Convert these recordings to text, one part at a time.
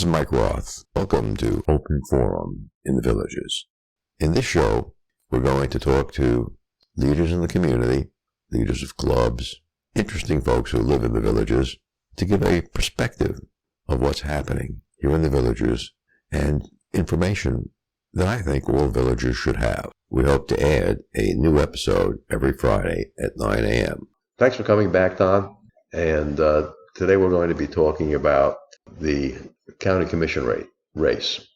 is Mike Roth. Welcome to Open Forum in the Villages. In this show, we're going to talk to leaders in the community, leaders of clubs, interesting folks who live in the villages, to give a perspective of what's happening here in the villages and information that I think all villagers should have. We hope to add a new episode every Friday at 9 a.m. Thanks for coming back, Don. And today we're going to be talking about the county commission race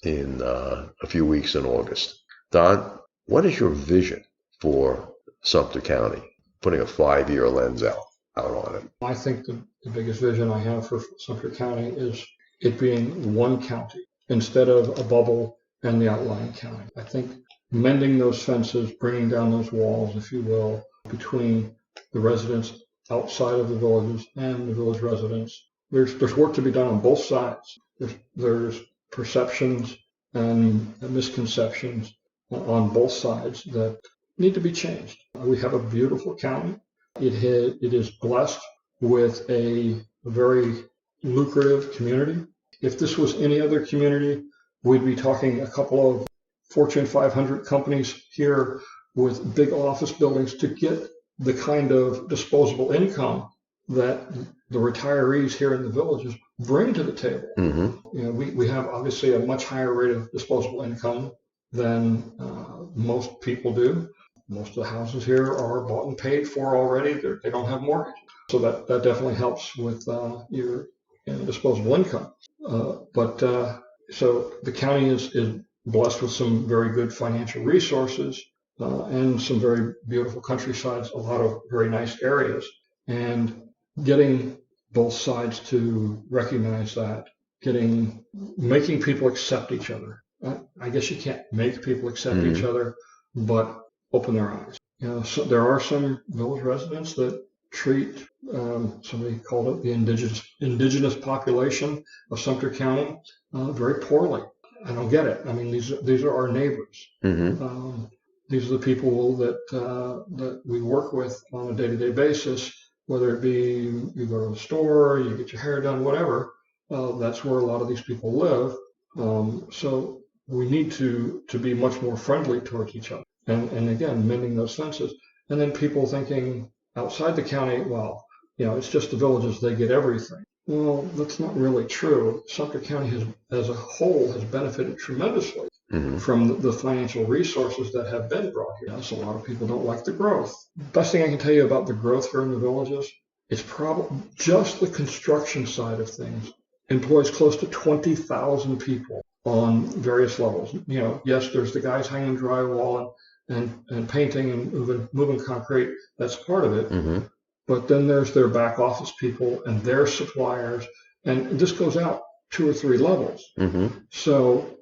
in a few weeks in August. Don, what is your vision for Sumter County, putting a 5-year lens out on it? I think the biggest vision I have for Sumter County is it being one county instead of a bubble and the outlying county. I think mending those fences, bringing down those walls, if you will, between the residents outside of the villages and the village residents. There's work to be done on both sides. There's perceptions and misconceptions on both sides that need to be changed. We have a beautiful county. It is blessed with a very lucrative community. If this was any other community, we'd be talking a couple of Fortune 500 companies here with big office buildings to get the kind of disposable income that the retirees here in the villages bring to the table. Mm-hmm. You know, we have obviously a much higher rate of disposable income than most people do. Most of the houses here are bought and paid for already. They don't have mortgages. So that definitely helps with your disposable income. So the county is blessed with some very good financial resources and some very beautiful countrysides, a lot of very nice areas. And getting both sides to recognize that, making people accept each other. I guess you can't make people accept each other, but open their eyes. You know, so there are some village residents that treat, somebody called it the indigenous population of Sumter County very poorly. I don't get it. I mean, these are our neighbors. Mm-hmm. These are the people that we work with on a day-to-day basis, whether it be you go to the store, you get your hair done, whatever. That's where a lot of these people live. So we need to be much more friendly towards each other. And again, mending those fences. And then people thinking outside the county, well, it's just the villages, they get everything. Well, that's not really true. Sumter County as a whole has benefited tremendously from the financial resources that have been brought here. So a lot of people don't like the growth. Best thing I can tell you about the growth here in the villages is probably just the construction side of things employs close to 20,000 people on various levels. Yes, there's the guys hanging drywall and painting and moving concrete. That's part of it. Mm-hmm. But then there's their back office people and their suppliers. And this goes out 2 or 3 levels. Mm-hmm. So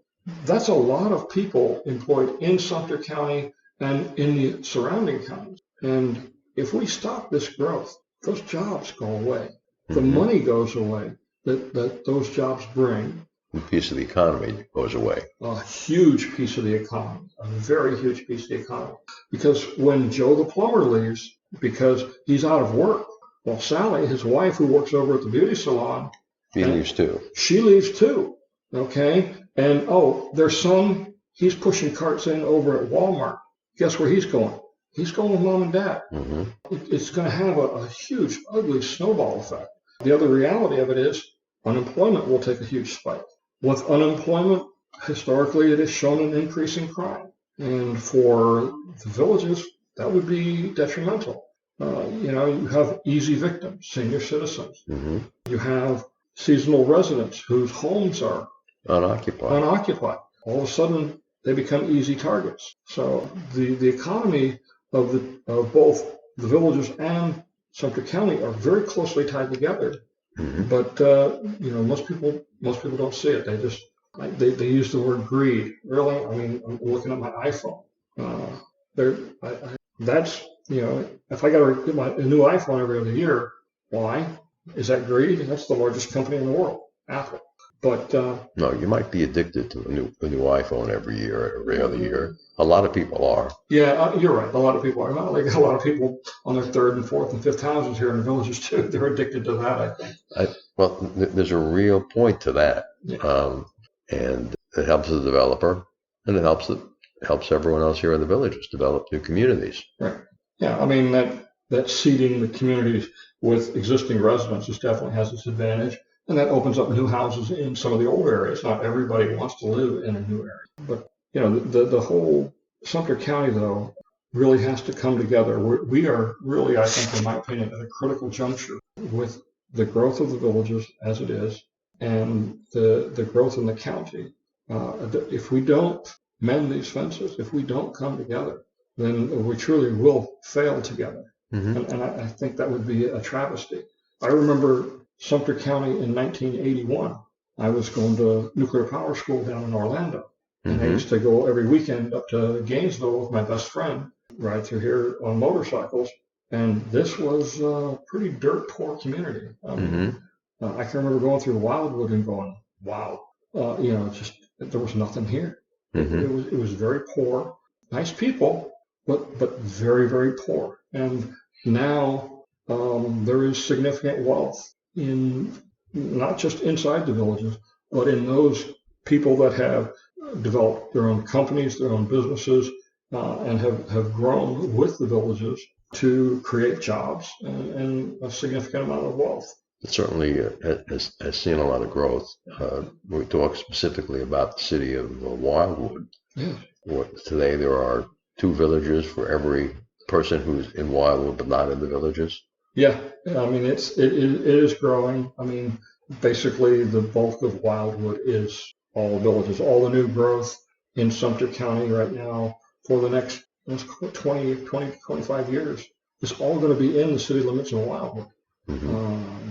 that's a lot of people employed in Sumter County and in the surrounding counties. And if we stop this growth, those jobs go away. Mm-hmm. The money goes away that those jobs bring. A piece of the economy goes away. A huge piece of the economy, a very huge piece of the economy. Because when Joe the plumber leaves, because he's out of work, well, Sally, his wife, who works over at the beauty salon, she leaves too. She leaves too, okay? And, their son, he's pushing carts in over at Walmart. Guess where he's going? He's going with mom and dad. Mm-hmm. It's going to have a huge, ugly snowball effect. The other reality of it is unemployment will take a huge spike. With unemployment, historically, it has shown an increase in crime. And for the villages, that would be detrimental. You have easy victims, senior citizens. Mm-hmm. You have seasonal residents whose homes are unoccupied. All of a sudden, they become easy targets. So the economy of both the villages and Sumter County are very closely tied together. Mm-hmm. But most people don't see it. They use the word greed. Really, I mean, I'm looking at my iPhone. If I got to get a new iPhone every other year, why? Is that greed? That's the largest company in the world, Apple. But No, you might be addicted to a new iPhone every year, every other year. A lot of people are. yeah, you're right. A lot of people are. Not like a lot of people on their third and fourth and fifth houses here in the villages too. They're addicted to that, I think. Well, there's a real point to that, Yeah. and it helps the developer, and it helps everyone else here in the villages develop new communities. Right. Yeah. I mean that seeding the communities with existing residents definitely has its advantage, and that opens up new houses in some of the old areas. Not everybody wants to live in a new area, but the whole Sumter County though really has to come together. We are really, I think, in my opinion, at a critical juncture with the growth of the villages as it is, and the growth in the county. If we don't mend these fences, if we don't come together, then we truly will fail together. Mm-hmm. And I think that would be a travesty. I remember Sumter County in 1981. I was going to nuclear power school down in Orlando. And I used to go every weekend up to Gainesville with my best friend, ride through here on motorcycles. And this was a pretty dirt poor community. I can remember going through Wildwood and going, wow, just there was nothing here. It was very poor, nice people, but very, very poor. And now there is significant wealth in not just inside the villages, but in those people that have developed their own companies, their own businesses, and have grown with the villages to create jobs and a significant amount of wealth. It certainly has seen a lot of growth. We talk specifically about the city of Wildwood. Yeah. Today there are 2 villages for every person who's in Wildwood but not in the villages. Yeah, I mean it is growing. I mean basically the bulk of Wildwood is all villages. All the new growth in Sumter County right now for the next 20, 25 years is all going to be in the city limits of Wildwood.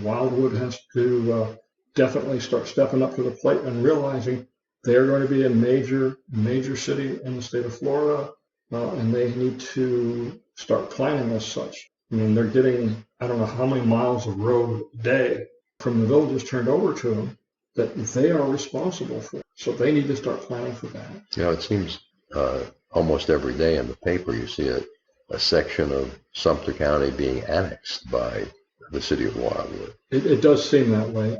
Wildwood has to definitely start stepping up to the plate and realizing they're going to be a major city in the state of Florida, and they need to start planning as such. I mean, they're getting, I don't know how many miles of road a day from the villages turned over to them that they are responsible for. So they need to start planning for that. It seems almost every day in the paper you see a section of Sumter County being annexed by the city of Wildwood. It does seem that way.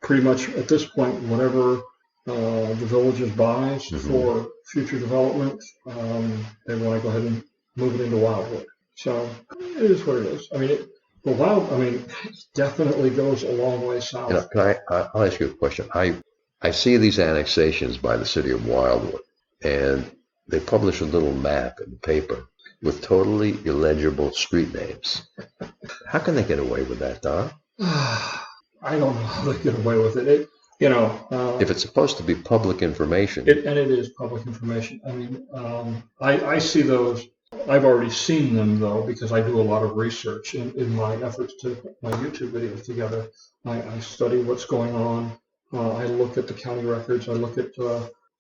Pretty much at this point, whatever the villages buys for future development, they want to go ahead and move it into Wildwood. So it is what it is. I mean, it definitely goes a long way south. I'll ask you a question. I see these annexations by the city of Wildwood, and they publish a little map in the paper with totally illegible street names. How can they get away with that, Don? I don't know how they get away with it. If it's supposed to be public information. And it is public information. I mean, I see those. I've already seen them, though, because I do a lot of research in my efforts to put my YouTube videos together. I study what's going on. I look at the county records. I look at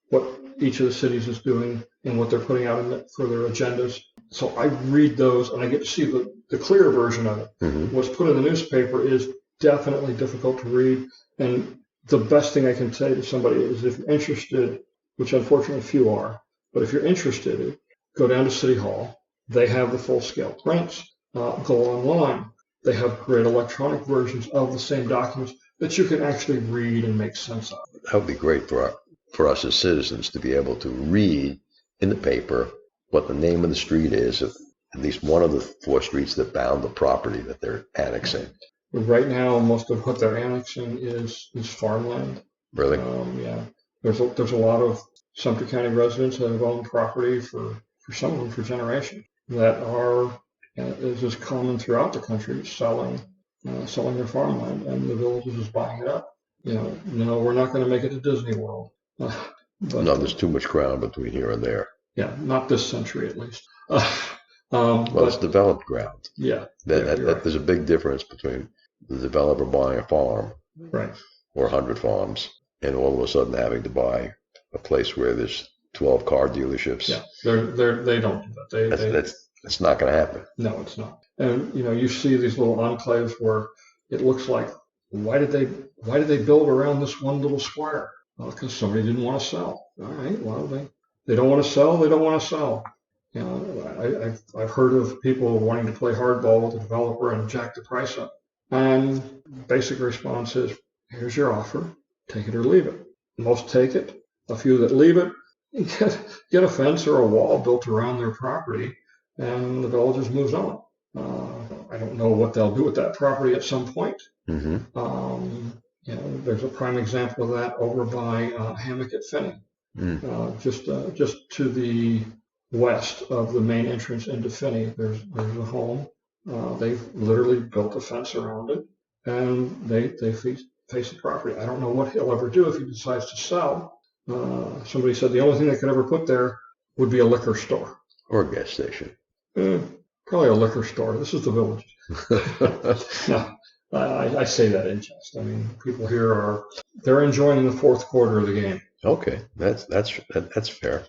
what each of the cities is doing and what they're putting out for their agendas. So I read those and I get to see the clear version of it. What's put in the newspaper is definitely difficult to read. And the best thing I can say to somebody is if you're interested, which unfortunately few are, but if you're interested, go down to City Hall. They have the full-scale prints. Go online. They have great electronic versions of the same documents that you can actually read and make sense of. That would be great for us as citizens to be able to read in the paper what the name of the street is of at least one of the 4 streets that bound the property that they're annexing. Right now, most of what they're annexing is farmland. Really? Yeah. There's a lot of Sumter County residents that have owned property for some of them for generations that are, as is common throughout the country, selling their farmland, and the villages is buying it up. No, we're not going to make it to Disney World. But, no, there's too much ground between here and there. Yeah, not this century at least. It's developed ground. Yeah. There's a big difference between the developer buying a farm, right, or 100 farms, and all of a sudden having to buy a place where there's 12 car dealerships. Yeah, they don't do that. That's not going to happen. No, it's not. And you see these little enclaves where it looks like why did they build around this one little square? Because somebody didn't want to sell. All right, well, they don't want to sell. They don't want to sell. You know, I've heard of people wanting to play hardball with the developer and jack the price up. And basic response is, here's your offer, take it or leave it. Most take it. A few that leave it get a fence or a wall built around their property, and the village just moves on. I don't know what they'll do with that property at some point. Mm-hmm. You know, there's a prime example of that over by Hammock at Finney, just to the west of the main entrance into Finney. There's a home. They've literally built a fence around it, and they face the property. I don't know what he'll ever do if he decides to sell. Somebody said the only thing they could ever put there would be a liquor store. Or a gas station. Probably a liquor store. This is the village. No, I say that in jest. I mean, people here they're enjoying the fourth quarter of the game. Okay, that's fair.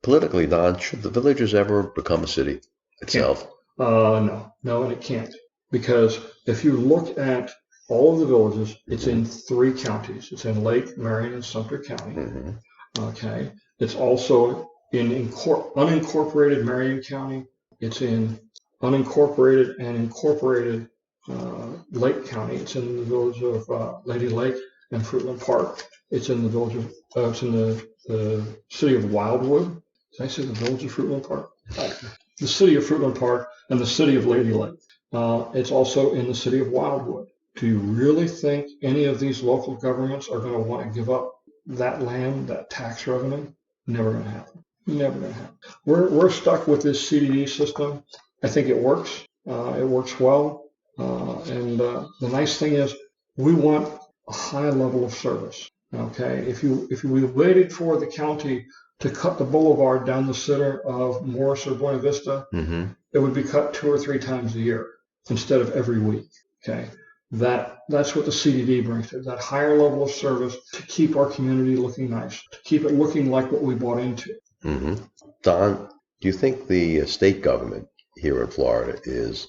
Politically, Don, should the villages ever become a city itself? No, and it can't. Because if you look at all of the villages, it's in 3 counties. It's in Lake, Marion, and Sumter County. Mm-hmm. Okay. It's also in unincorporated Marion County. It's in unincorporated and incorporated Lake County. It's in the village of Lady Lake and Fruitland Park. It's in the village of, it's in the city of Wildwood. Did I say the village of Fruitland Park? The city of Fruitland Park and the city of Lady Lake. It's also in the city of Wildwood. Do you really think any of these local governments are going to want to give up that land, that tax revenue? Never going to happen. Never going to happen. We're stuck with this CDD system. I think it works. It works well. And the nice thing is we want a high level of service. Okay. If we waited for the county to cut the boulevard down the center of Morris or Buena Vista, it would be cut 2 or 3 times a year instead of every week. Okay. That's what the CDD brings to it, that higher level of service to keep our community looking nice, to keep it looking like what we bought into. Mm-hmm. Don, do you think the state government here in Florida is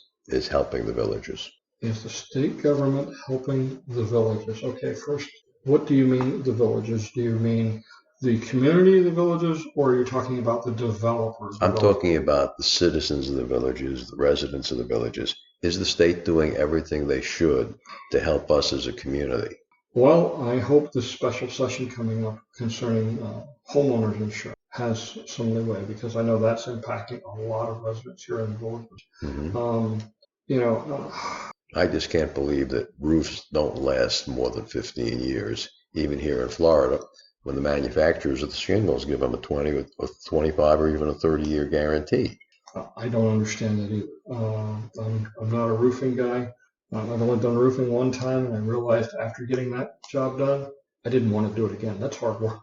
helping the villages? Is the state government helping the villages? Okay, first, what do you mean the villages? Do you mean the community of the villages, or are you talking about the developers? I'm talking about the citizens of the villages, the residents of the villages. Is the state doing everything they should to help us as a community? Well, I hope this special session coming up concerning homeowners insurance has some leeway, because I know that's impacting a lot of residents here in the villages. Mm-hmm. I just can't believe that roofs don't last more than 15 years, even here in Florida, when the manufacturers of the shingles give them a 20 or 25 or even a 30-year guarantee. I don't understand that either. I'm not a roofing guy. I've only done roofing one time, and I realized after getting that job done, I didn't want to do it again. That's hard work.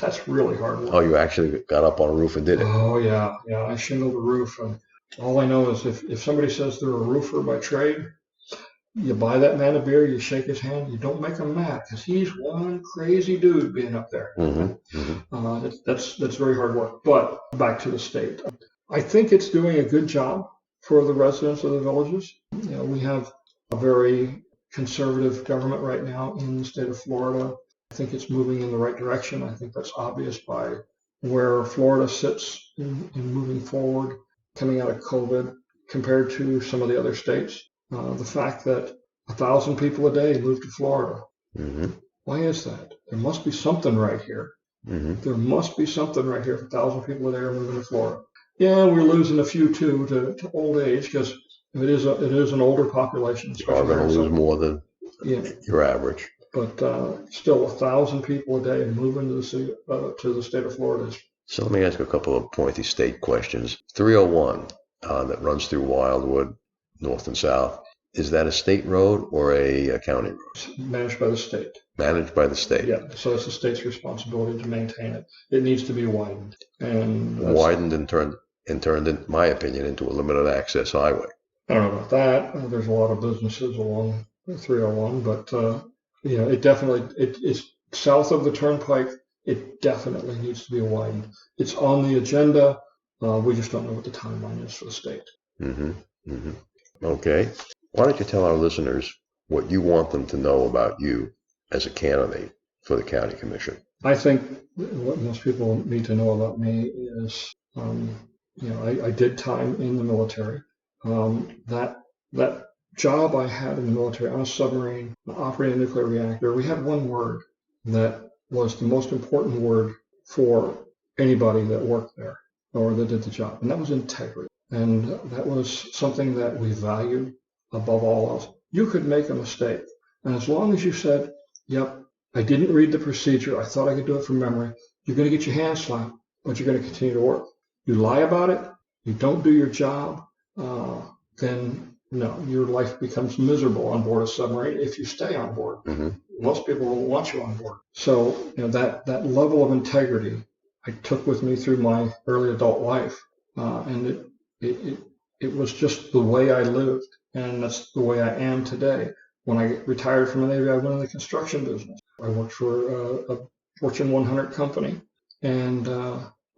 That's really hard work. Oh, you actually got up on a roof and did it? Oh, yeah. I shingled a roof, and all I know is if somebody says they're a roofer by trade, you buy that man a beer, you shake his hand, you don't make him mad, because he's one crazy dude being up there. That's very hard work. But back to the state. I think it's doing a good job for the residents of the villages. We have a very conservative government right now in the state of Florida. I think it's moving in the right direction. I think that's obvious by where Florida sits in moving forward, coming out of COVID, compared to some of the other states. The fact that 1,000 people a day move to Florida. Mm-hmm. Why is that? There must be something right here. Mm-hmm. There must be something right here if 1,000 people a day are moving to Florida. Yeah, we're losing a few too to old age, because it is an older population. You are going to lose more than your average. But still, 1,000 people a day moving to the state of Florida. So let me ask a couple of pointy state questions. 301 that runs through Wildwood, north and south. Is that a state road or a county road? It's managed by the state. Managed by the state. Yeah, so it's the state's responsibility to maintain it. It needs to be widened. Widened and turned, in my opinion, into a limited access highway. I don't know about that. There's a lot of businesses along 301, but it definitely, it's south of the turnpike. It definitely needs to be widened. It's on the agenda. We just don't know what the timeline is for the state. Mm-hmm. Mm-hmm. Okay. Why don't you tell our listeners what you want them to know about you as a candidate for the county commission? I think what most people need to know about me is, I did time in the military. That job I had in the military on a submarine, operating a nuclear reactor, we had one word that was the most important word for anybody that worked there or that did the job, and that was integrity. And that was something that we valued above all else. You could make a mistake, and as long as you said, yep, I didn't read the procedure, I thought I could do it from memory, you're going to get your hands slapped, but you're going to continue to work. You lie about it, you don't do your job, then no, your life becomes miserable on board a submarine if you stay on board. Mm-hmm. Most people won't want you on board. So that level of integrity I took with me through my early adult life, and it was just the way I lived, and that's the way I am today. When I retired from the Navy, I went in the construction business. I worked for a Fortune 100 company, and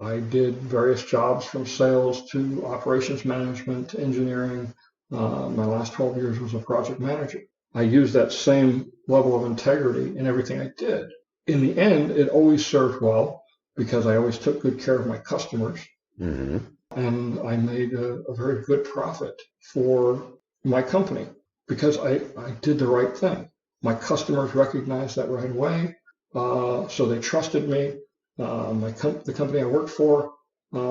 I did various jobs from sales to operations management to engineering. My last 12 years was a project manager. I used that same level of integrity in everything I did. In the end, it always served well because I always took good care of my customers. Mm-hmm. And I made a very good profit for my company because I did the right thing. My customers recognized that right away, so they trusted me. The company I worked for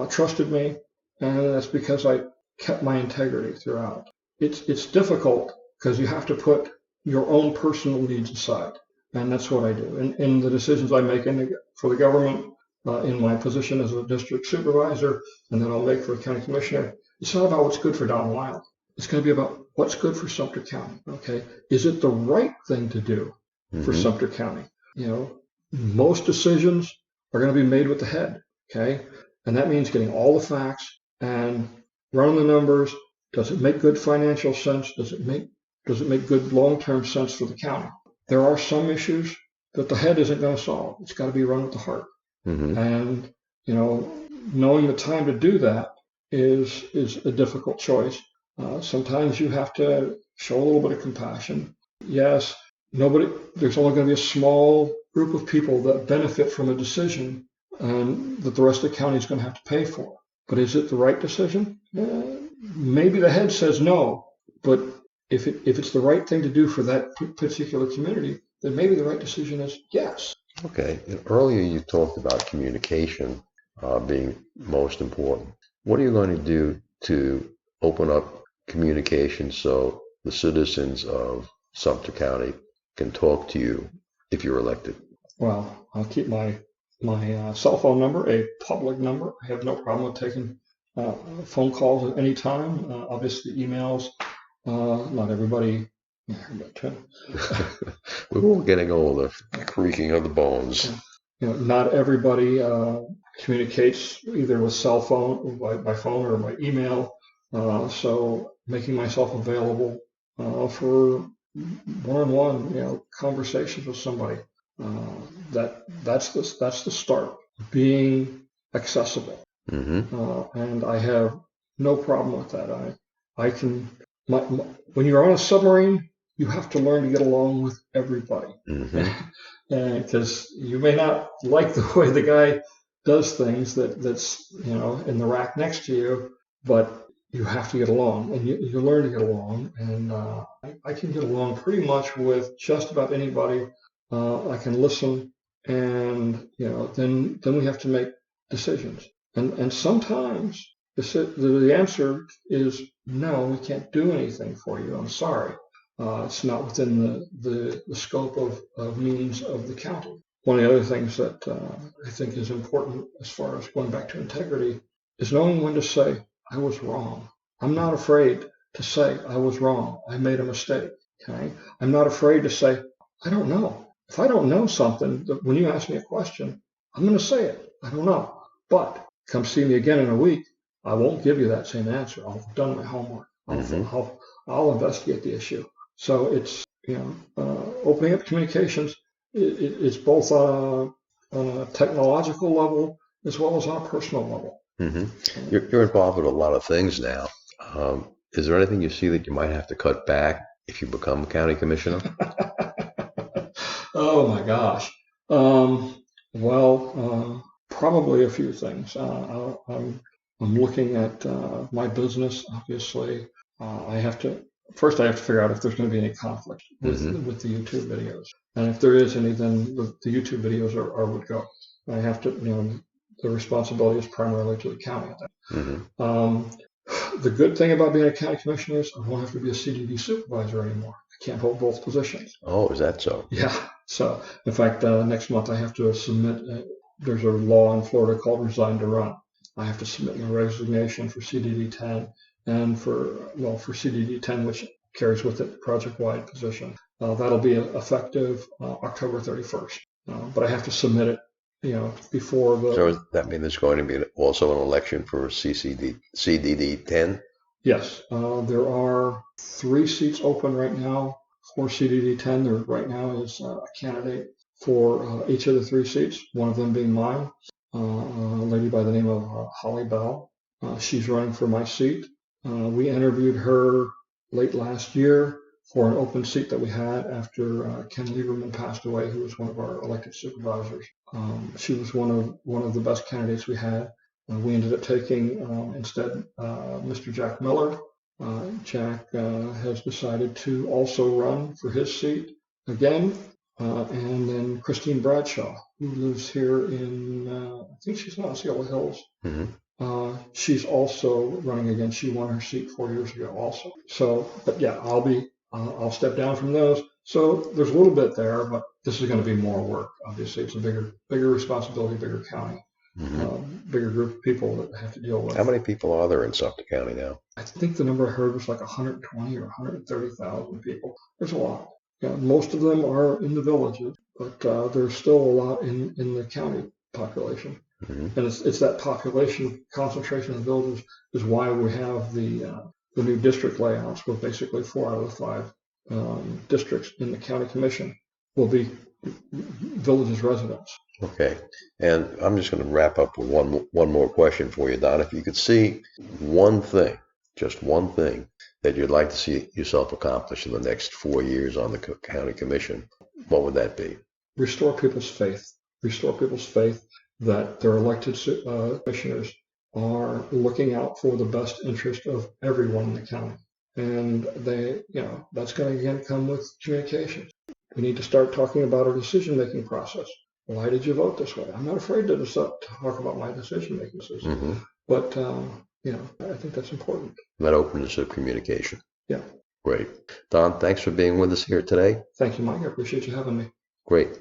trusted me, and that's because I kept my integrity throughout. It's difficult because you have to put your own personal needs aside, and that's what I do. In the decisions I make for the government, in my position as a district supervisor, and then I'll make for a county commissioner, it's not about what's good for Don Wiley. It's going to be about what's good for Sumter County. Okay, is it the right thing to do for Sumter County? Most decisions are going to be made with the head. Okay, and that means getting all the facts and running the numbers. Does it make good financial sense? Does it make good long-term sense for the county? There are some issues that the head isn't going to solve. It's got to be run with the heart. Mm-hmm. And knowing the time to do that is a difficult choice. Sometimes you have to show a little bit of compassion. Yes, there's only going to be a small group of people that benefit from a decision that the rest of the county is going to have to pay for. But is it the right decision? Maybe the head says no, but if it's the right thing to do for that particular community, then maybe the right decision is yes. Okay. Earlier you talked about communication being most important. What are you going to do to open up communication so the citizens of Sumter County can talk to you if you're elected? Well, I'll keep my cell phone number a public number. I have no problem with taking phone calls at any time. Obviously, emails. Not everybody. We're all getting older, creaking of the bones. Not everybody communicates either with cell phone, by phone, or by email. So making myself available for one-on-one, conversations with somebody. That's the start. Being accessible. Mm-hmm. And I have no problem with that. I can. When you're on a submarine, you have to learn to get along with everybody. Mm-hmm. Because you may not like the way the guy does things that's in the rack next to you, but you have to get along, and you learn to get along. And I can get along pretty much with just about anybody. I can listen, and then we have to make decisions. And sometimes the answer is no, we can't do anything for you. I'm sorry. It's not within the scope of means of the county. One of the other things that I think is important as far as going back to integrity is knowing when to say, I was wrong. I'm not afraid to say I was wrong. I made a mistake. Okay? I'm not afraid to say, I don't know. If I don't know something, when you ask me a question, I'm going to say it. I don't know. But come see me again in a week. I won't give you that same answer. I've done my homework. I'll investigate the issue. So it's opening up communications. It's both on a technological level as well as on a personal level. Mm-hmm. You're involved with a lot of things now. Is there anything you see that you might have to cut back if you become county commissioner? Oh my gosh. Probably a few things. I'm looking at my business. Obviously, I have to figure out if there's going to be any conflict with the YouTube videos, and if there is any, then the YouTube videos would go. I have to, the responsibility is primarily to the county. The good thing about being a county commissioner is I won't have to be a CDD supervisor anymore. I can't hold both positions. Oh, is that so? Yeah. So, in fact, next month I have to submit. There's a law in Florida called Resign to Run. I have to submit my resignation for CDD 10 and for CDD 10, which carries with it project-wide position. That'll be effective October 31st. But I have to submit it, before the. So does that mean there's going to be also an election for CDD 10? Yes. There are 3 seats open right now for CDD 10. There right now is a candidate for each of the 3 seats, one of them being mine, a lady by the name of Holly Bell. She's running for my seat. We interviewed her late last year for an open seat that we had after Ken Lieberman passed away, who was one of our elected supervisors. She was one of the best candidates we had. We ended up taking instead Mr. Jack Miller. Jack has decided to also run for his seat again. And then Christine Bradshaw, who lives here in, I think she's in Osceola Hills. She's also running again. She won her seat 4 years ago also. So, but yeah, I'll step down from those. So there's a little bit there, but this is going to be more work. Obviously, it's a bigger responsibility, bigger county, bigger group of people that have to deal with. How many people are there in Sumter County now? I think the number I heard was like 120 or 130,000 people. There's a lot. Yeah, most of them are in the villages, but there's still a lot in the county population. And it's that population concentration in the villages is why we have the new district layouts, where basically 4 out of the 5 districts in the county commission will be villages residents. Okay, and I'm just going to wrap up with one more question for you, Don. If you could see one thing, just one thing, that you'd like to see yourself accomplish in the next 4 years on the county commission, what would that be? Restore people's faith. Restore people's faith that their elected commissioners are looking out for the best interest of everyone in the county. And they, that's going to again come with communication. We need to start talking about our decision-making process. Why did you vote this way? I'm not afraid to talk about my decision-making system. But, I think that's important. That openness of communication. Yeah. Great. Don, thanks for being with us here today. Thank you, Mike. I appreciate you having me. Great.